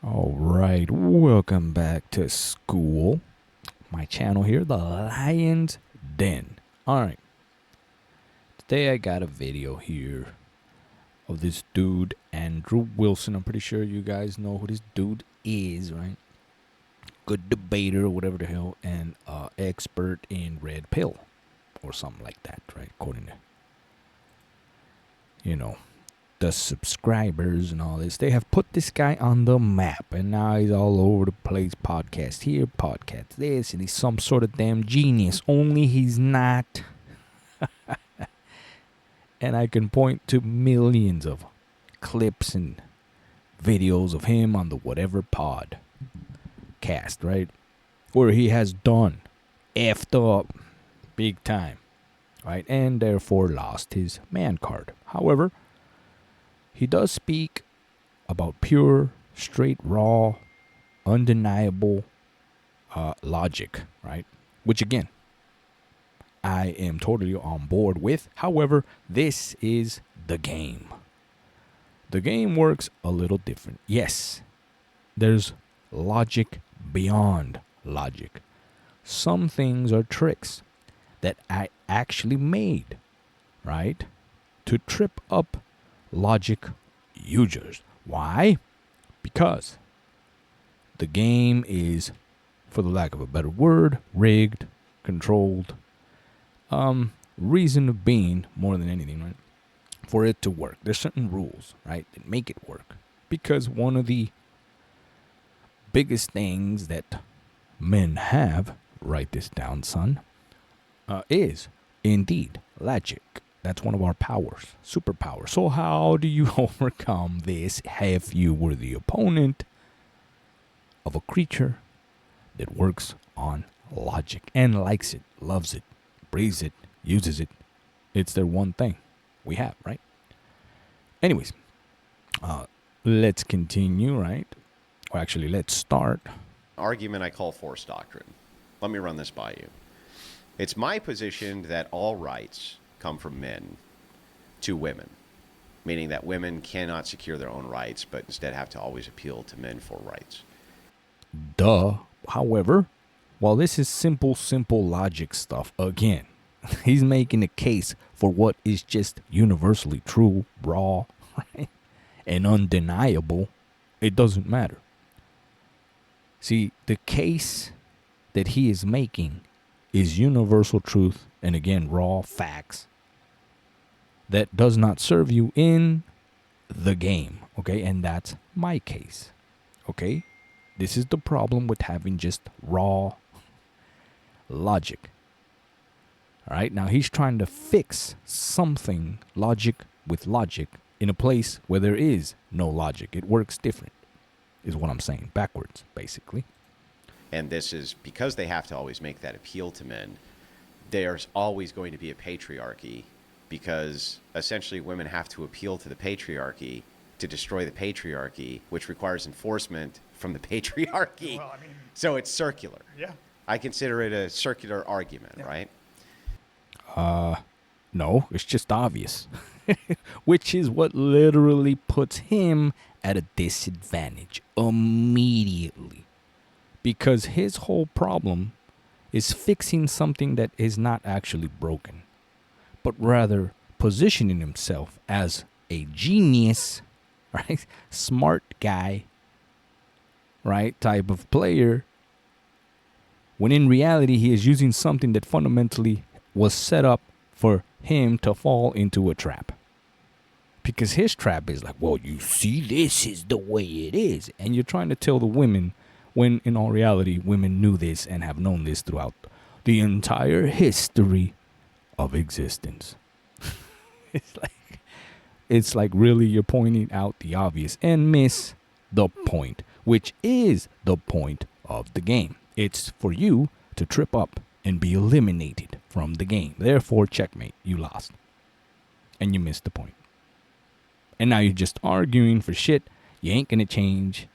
All right, welcome back to school. My channel here, the Lion's Den. All right, today I got a video here of this dude, Andrew Wilson. I'm pretty sure you guys know who this dude is, right? Good debater, or whatever the hell, and expert in red pill or something like that, right? According to, the subscribers and all this. They have put this guy on the map, and now he's all over the place. Podcast here, podcast this, and he's some sort of damn genius. Only he's not. And I can point to millions of clips and videos of him on the whatever pod cast, right? Where he has done effed up big time, right? And therefore lost his man card. However, he does speak about pure, straight, raw, undeniable logic, right? Which, again, I am totally on board with. However, this is the game. The game works a little different. Yes, there's logic beyond logic. Some things are tricks that I actually made, right? To trip up logic users. Why? Because the game is, for the lack of a better word, rigged, controlled. Reason of being more than anything, right? For it to work. There's certain rules, right, that make it work. Because one of the biggest things that men have, write this down, son, is indeed logic. That's one of our powers, superpowers. So how do you overcome this if you were the opponent of a creature that works on logic and likes it, loves it, breathes it, uses it? It's their one thing we have, right? Anyways, let's continue, right? Or actually, let's start. Argument I call force doctrine. Let me run this by you. It's my position that all rights come from men to women, meaning that women cannot secure their own rights, but instead have to always appeal to men for rights. Duh. However, while this is simple logic stuff, again, he's making a case for what is just universally true, raw, right, and undeniable. It doesn't matter. See, the case that he is making is universal truth, and again, raw facts that does not serve you in the game, okay? And that's my case, okay? This is the problem with having just raw logic. All right, now he's trying to fix something, logic with logic, in a place where there is no logic. It works different, is what I'm saying. Backwards, basically. And this is because they have to always make that appeal to men. There's always going to be a patriarchy because essentially women have to appeal to the patriarchy to destroy the patriarchy, which requires enforcement from the patriarchy. Well, so it's circular. Yeah. I consider it a circular argument, Yeah. right? No, it's just obvious. Which is what literally puts him at a disadvantage immediately. Because his whole problem is fixing something that is not actually broken, but rather positioning himself as a genius, right? Smart guy, right? Type of player. When in reality, he is using something that fundamentally was set up for him to fall into a trap. Because his trap is like, well, you see, this is the way it is. And you're trying to tell the women, when in all reality, women knew this and have known this throughout the entire history of existence. It's like really you're pointing out the obvious and miss the point, which is the point of the game. It's for you to trip up and be eliminated from the game. Therefore, checkmate. You lost. And you missed the point. And now you're just arguing for shit. You ain't gonna change.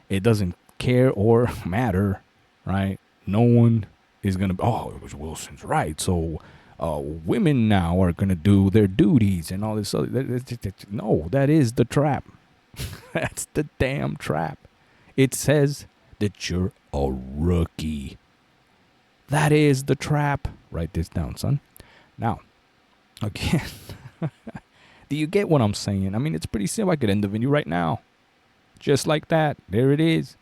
It doesn't care or matter, right? No one is gonna, oh, it was Wilson's right. So women now are gonna do their duties and all this other. No, that is the trap. That's the damn trap. It says that you're a rookie. That is the trap. Write this down, son. Now, again, do you get what I'm saying? I mean, it's pretty simple. I could end the video right now. Just like that. There it is.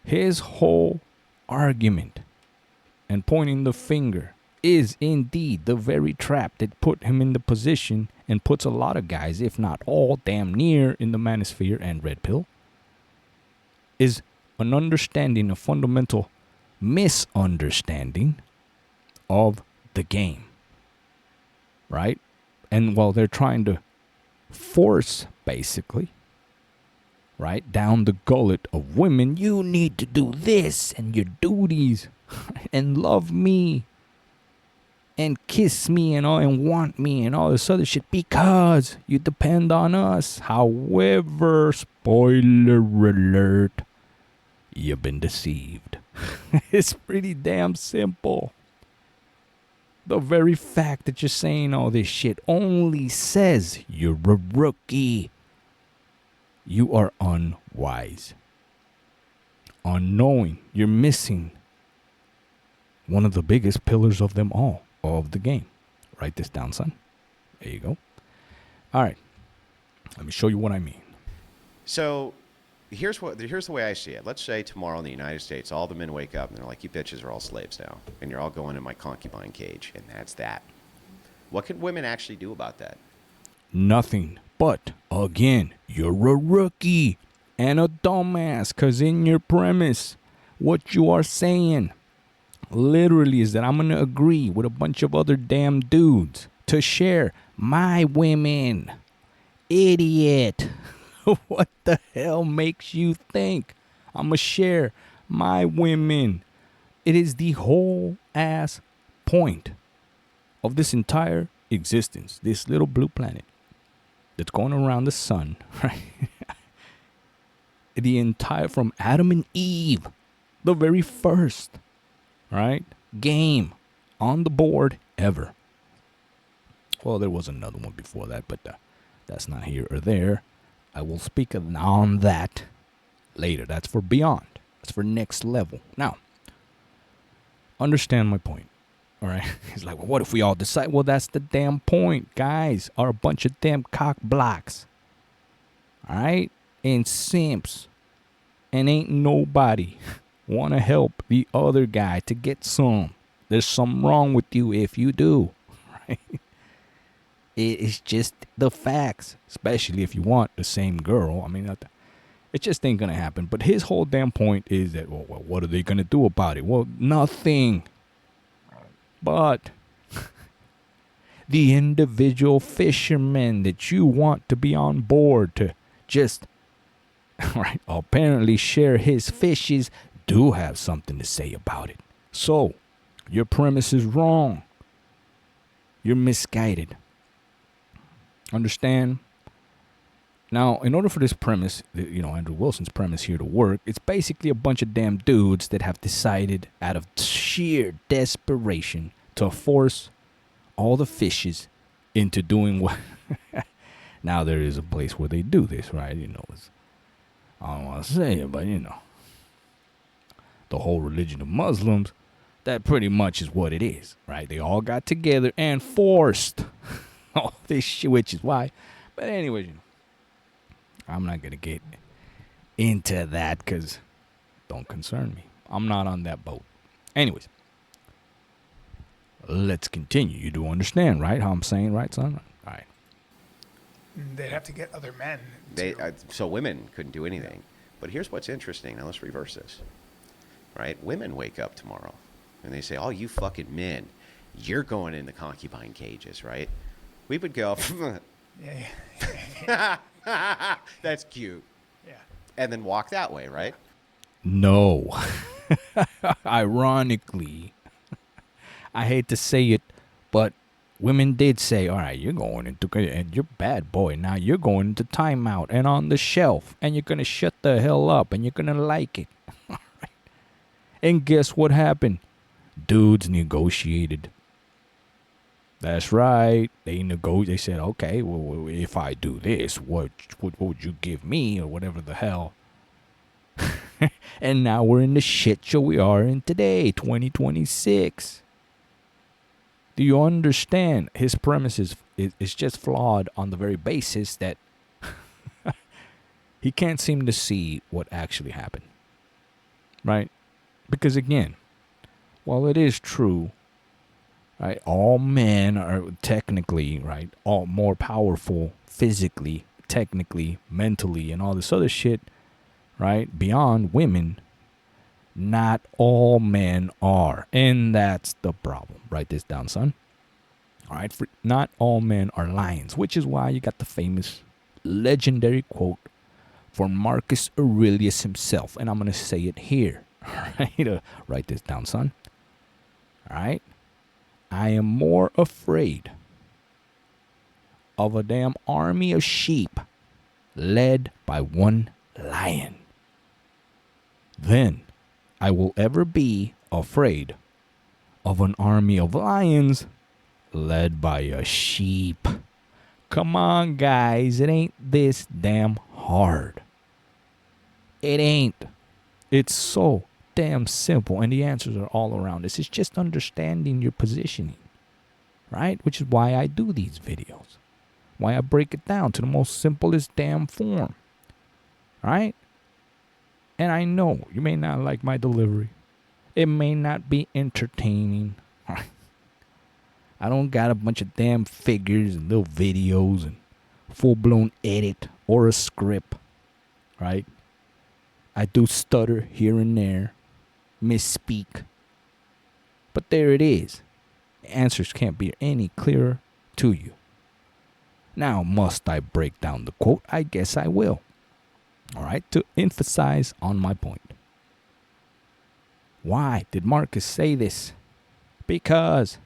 His whole argument and pointing the finger is indeed the very trap that put him in the position and puts a lot of guys, if not all, damn near in the manosphere and red pill, is an understanding, a fundamental misunderstanding of the game, right? And while they're trying to force, basically, right, down the gullet of women, you need to do this and your duties and love me and kiss me and all and want me and all this other shit because you depend on us. However, spoiler alert, you've been deceived. It's pretty damn simple. The very fact that you're saying all this shit only says you're a rookie. You are unwise. Unknowing. You're missing one of the biggest pillars of them all, of the game. Write this down, son. There you go. All right. Let me show you what I mean. So here's the way I see it. Let's say tomorrow in the United States, all the men wake up and they're like, you bitches are all slaves now. And you're all going in my concubine cage. And that's that. What can women actually do about that? Nothing. But, again, you're a rookie and a dumbass. Because in your premise, what you are saying literally is that I'm going to agree with a bunch of other damn dudes to share my women. Idiot. What the hell makes you think I'm going to share my women? It is the whole ass point of this entire existence, this little blue planet that's going around the sun, right? The entire, from Adam and Eve, the very first, right, game on the board ever. Well, there was another one before that, but that's not here or there. I will speak on that later. That's for beyond. That's for next level. Now, understand my point. All right. He's like, well, what if we all decide? Well, that's the damn point. Guys are a bunch of damn cock blocks. All right. And simps. And ain't nobody want to help the other guy to get some. There's something wrong with you if you do. Right. It's just the facts, especially if you want the same girl. I mean, it just ain't going to happen. But his whole damn point is that, well, what are they going to do about it? Well, nothing. But the individual fishermen that you want to be on board to just, right, apparently share his fishes do have something to say about it. So, your premise is wrong. You're misguided. Understand? Now, in order for this premise, Andrew Wilson's premise here to work, it's basically a bunch of damn dudes that have decided out of sheer desperation to force all the fishes into doing what. Now, there is a place where they do this, right? I don't want to say it, but the whole religion of Muslims, that pretty much is what it is, right? They all got together and forced all this shit, which is why. But anyways, I'm not going to get into that because don't concern me. I'm not on that boat. Anyways, let's continue. You do understand, right? How I'm saying, right, son? All right. They'd have to get other men. So women couldn't do anything. But here's what's interesting. Now let's reverse this. Right? Women wake up tomorrow and they say, oh, you fucking men, you're going in the concubine cages, right? We would go, Yeah. that's cute. Yeah. And then walk that way, right? No. Ironically, I hate to say it, but women did say, all right, you're going into, and you're bad boy. Now you're going into timeout and on the shelf, and you're going to shut the hell up, and you're going to like it. And guess what happened? Dudes negotiated. That's right. They said, okay, well, if I do this, what would you give me, or whatever the hell? And now we're in the shit show we are in today, 2026. Do you understand? His premise is just flawed on the very basis that he can't seem to see what actually happened. Right? Because again, while it is true, right, all men are technically, right, all more powerful physically, technically, mentally, and all this other shit, right, beyond women, not all men are. And that's the problem. Write this down, son. All right, not all men are lions, which is why you got the famous legendary quote from Marcus Aurelius himself. And I'm going to say it here. All right, write this down, son. All right. I am more afraid of a damn army of sheep led by one lion than I will ever be afraid of an army of lions led by a sheep. Come on, guys. It ain't this damn hard. It ain't. It's so damn simple, and the answers are all around us. It's just understanding your positioning, right? Which is why I do these videos. Why I break it down to the most simplest damn form, right? And I know you may not like my delivery. It may not be entertaining. I don't got a bunch of damn figures and little videos and full-blown edit or a script, right? I do stutter here and there, misspeak. But there it is. The answers can't be any clearer to you. Now, must I break down the quote? I guess I will. All right, to emphasize on my point. Why did Marcus say this? Because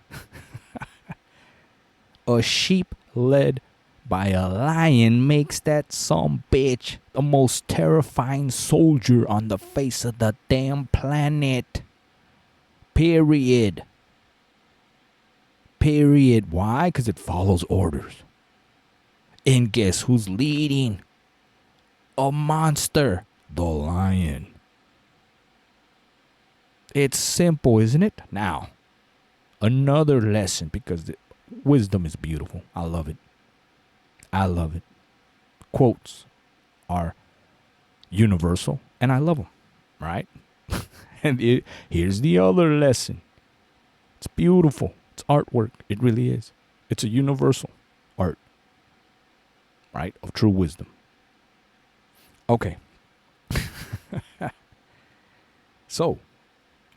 a sheep led by a lion makes that some bitch the most terrifying soldier on the face of the damn planet. Period. Period. Why? Because it follows orders. And guess who's leading? A monster. The lion. It's simple, isn't it? Now, another lesson, because the wisdom is beautiful. I love it. I love it. Quotes are universal, and I love them, right? And here's the other lesson. It's beautiful. It's artwork. It really is. It's a universal art, right, of true wisdom. Okay. So,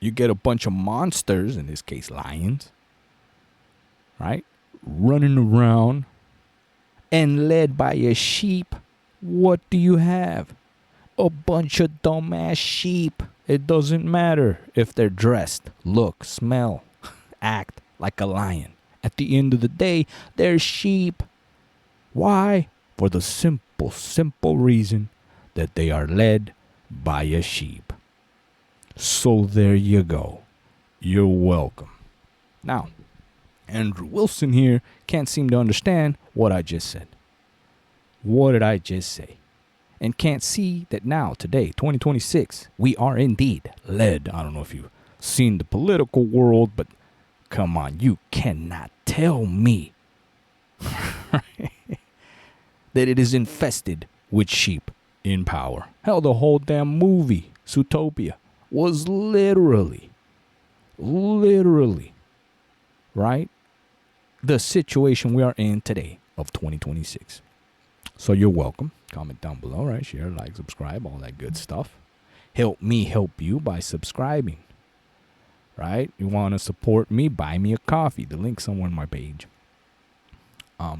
you get a bunch of monsters, in this case lions, right, running around and led by a sheep. What do you have? A bunch of dumbass sheep. It doesn't matter if they're dressed, look, smell, act like a lion. At the end of the day, they're sheep. Why? For the simple reason that they are led by a sheep. So there you go. You're welcome. Now, Andrew Wilson here can't seem to understand what I just said. What did I just say? And can't see that now, today, 2026, we are indeed led. I don't know if you've seen the political world, but come on, you cannot tell me that it is infested with sheep in power. Hell, the whole damn movie, Zootopia, was literally, right, the situation we are in today of 2026. So you're welcome. Comment down below, right? Share, like, subscribe, all that good stuff. Help me help you by subscribing, right? You want to support me, buy me a coffee. The link's somewhere on my page.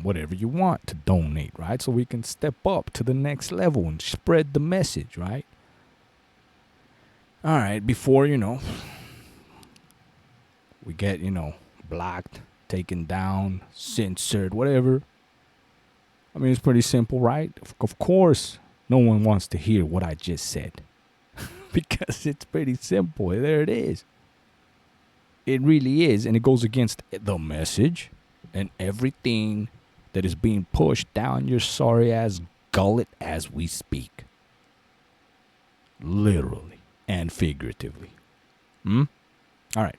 Whatever you want to donate, right? So we can step up to the next level and spread the message, right? All right, before, we get, blocked, taken down, censored, whatever. I mean, it's pretty simple, right? Of course, no one wants to hear what I just said. Because it's pretty simple. There it is. It really is. And it goes against the message and everything that is being pushed down your sorry ass gullet as we speak. Literally. and figuratively. All right.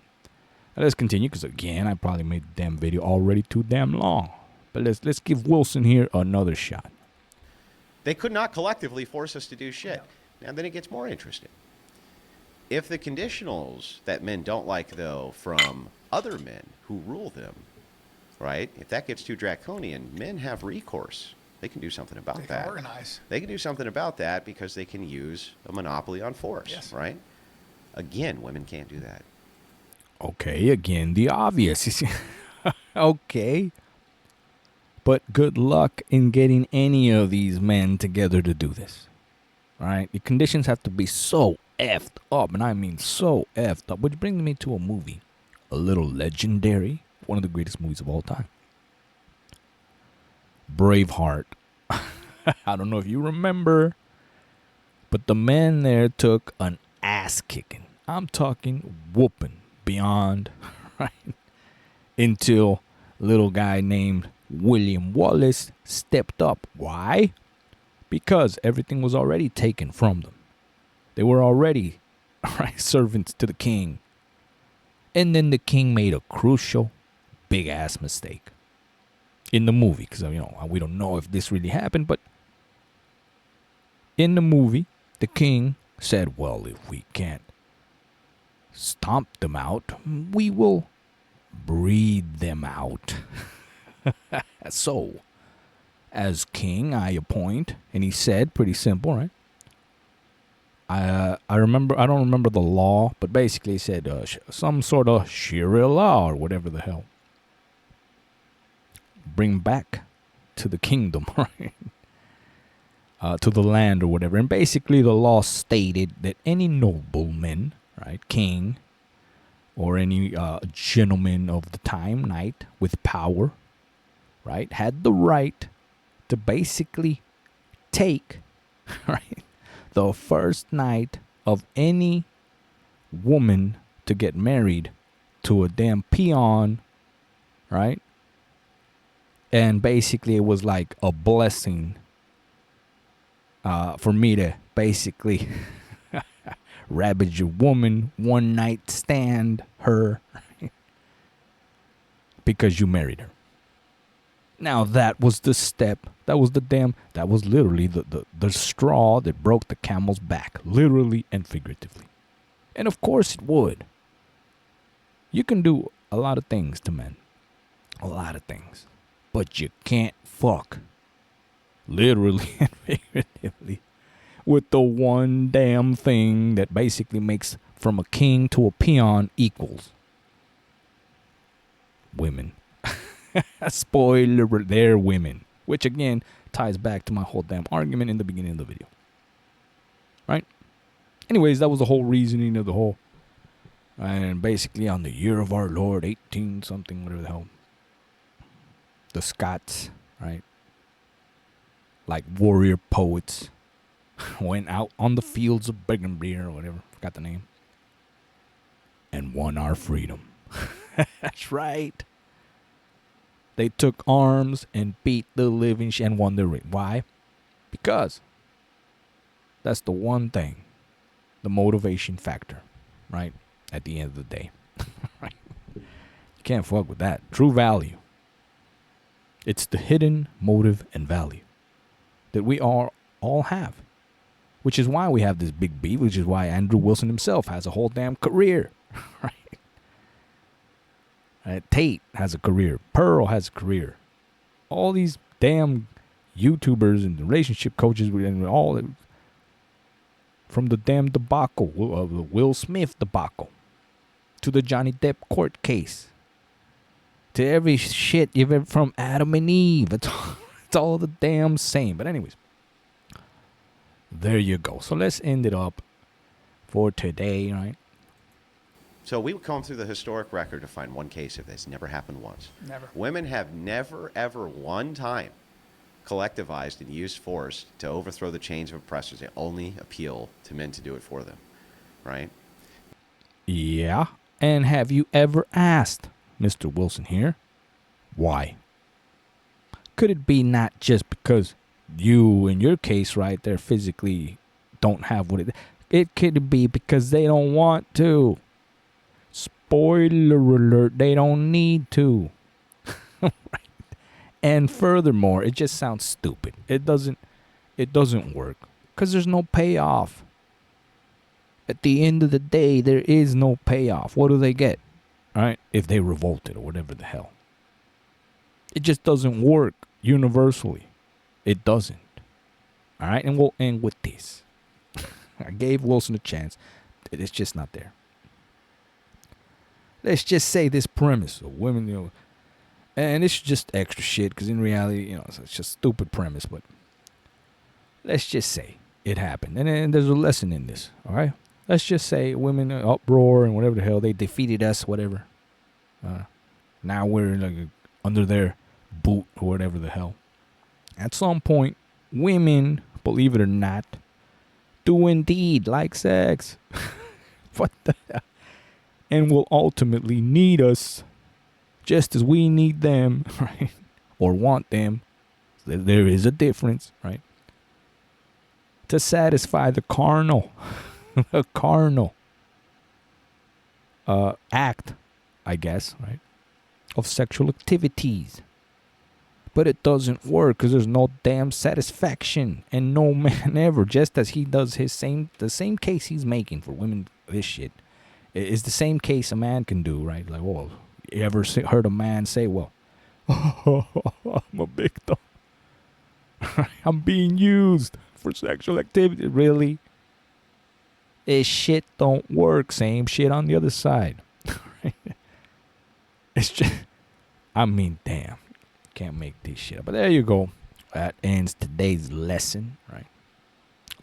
Now let's continue, because again, I probably made the damn video already too damn long. But let's give Wilson here another shot. They could not collectively force us to do shit. Now then it gets more interesting. If the conditionals that men don't like, though, from other men who rule them, right, if that gets too draconian, men have recourse. They can do something about They that. can organize. They can do something about that because they can use a monopoly on force, Yes. right? Again, women can't do that. Okay, again, the obvious. Okay. But good luck in getting any of these men together to do this. All right? The conditions have to be so effed up, and I mean so effed up. Which brings me to a movie, a little legendary, one of the greatest movies of all time. Braveheart. I don't know if you remember, but the men there took an ass kicking. I'm talking whooping beyond, right? Until a little guy named William Wallace stepped up. Why? Because everything was already taken from them. They were already, right, servants to the king. And then the king made a crucial, big ass mistake in the movie, because we don't know if this really happened, but in the movie, the king said, well, if we can't stomp them out, we will breed them out. So, as king, I appoint, and he said, pretty simple, right? I don't remember the law, but basically he said some sort of Sharia law or whatever the hell. Bring back to the kingdom, right? To the land or whatever. And basically the law stated that any nobleman, right, king, or any gentleman of the time, knight, with power, right, had the right to basically take, right, the first night of any woman to get married to a damn peon, right? And basically it was like a blessing for me to basically ravage a woman, one night stand her, right? Because you married her. Now that was the step. That was literally the straw that broke the camel's back, literally and figuratively. And of course it would. You can do a lot of things to men. A lot of things. But you can't fuck, literally and figuratively, with the one damn thing that basically makes from a king to a peon equals women. Spoiler, they're women. Which again ties back to my whole damn argument in the beginning of the video. Right? Anyways, that was the whole reasoning of the whole. And basically on the year of our Lord, 18 something, whatever the hell. The Scots, right? Like warrior poets, went out on the fields of Burgundy or whatever. Forgot the name. And won our freedom. That's right. They took arms and beat the living shit and won the ring. Why? Because that's the one thing, the motivation factor, right? At the end of the day, right? You can't fuck with that. True value. It's the hidden motive and value that we all have, which is why we have this big beef, which is why Andrew Wilson himself has a whole damn career, right? Tate has a career. Pearl has a career. All these damn YouTubers and relationship coaches and all from the damn debacle, the Will Smith debacle, to the Johnny Depp court case, to every shit you've ever from Adam and Eve. It's all the damn same. But anyways, there you go. So let's end it up for today, right? So we would comb through the historic record to find one case of this. Never happened once. Never. Women have never, ever one time collectivized and used force to overthrow the chains of oppressors. They only appeal to men to do it for them, right? Yeah. And have you ever asked, Mr. Wilson here, why? Could it be not just because you, in your case, right there, physically don't have what it... It could be because they don't want to. Spoiler alert, they don't need to. And furthermore, it just sounds stupid. It doesn't work because there's no payoff. At the end of the day, there is no payoff. What do they get? All right? If they revolted or whatever the hell. It just doesn't work universally. It doesn't. All right? And we'll end with this. I gave Wilson a chance. It's just not there. Let's just say this premise of women, and it's just extra shit because in reality, it's just stupid premise, but let's just say it happened. And then there's a lesson in this, all right? Let's just say women uproar and whatever the hell, they defeated us, whatever. Now we're like under their boot or whatever the hell. At some point, women, believe it or not, do indeed like sex. What the hell? And will ultimately need us just as we need them, right? Or want them. There is a difference, right? To satisfy the carnal, the carnal act, I guess, right? Of sexual activities. But it doesn't work because there's no damn satisfaction. And no man ever, just as he does the same case he's making for women, this shit, is the same case a man can do, right? Like, well, you ever heard a man say, well, I'm a victim. I'm being used for sexual activity. Really? This shit don't work. Same shit on the other side. It's just, damn. Can't make this shit up. But there you go. That ends today's lesson, right?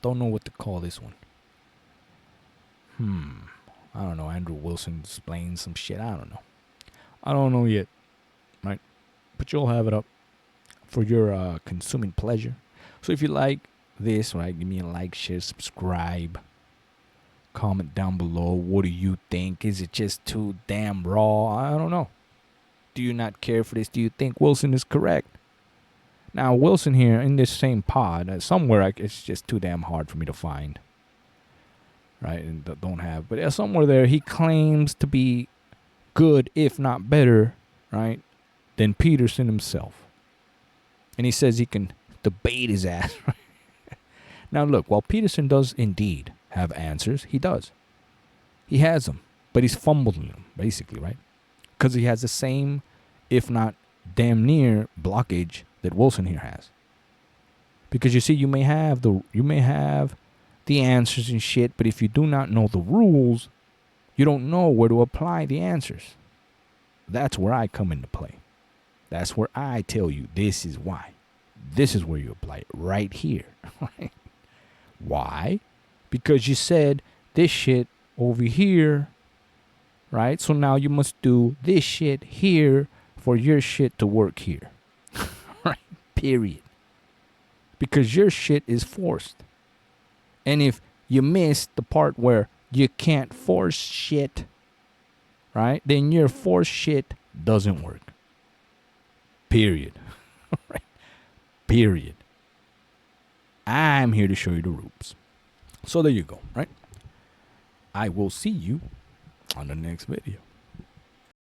Don't know what to call this one. I don't know. Andrew Wilson explains some shit. I don't know. I don't know yet, right? But you'll have it up for your consuming pleasure. So if you like this, right, give me a like, share, subscribe. Comment down below. What do you think? Is it just too damn raw? I don't know. Do you not care for this? Do you think Wilson is correct? Now, Wilson here in this same pod, somewhere it's just too damn hard for me to find. Right? And don't have. But somewhere there, he claims to be good, if not better, right, than Peterson himself. And he says he can debate his ass. Now, look, while Peterson does indeed have answers, he does. He has them. But he's fumbling them, basically, right? Because he has the same, if not damn near, blockage that Wilson here has. Because you see, you may have the answers and shit, but if you do not know the rules, you don't know where to apply the answers. That's where I come into play. That's where I tell you this is why. This is where you apply it, right here. Right? Why? Because you said this shit over here, right? So now you must do this shit here for your shit to work here. Right? Period. Because your shit is forced. And if you miss the part where you can't force shit, right, then your forced shit doesn't work. Period. Right? Period. I'm here to show you the ropes. So there you go, right? I will see you on the next video.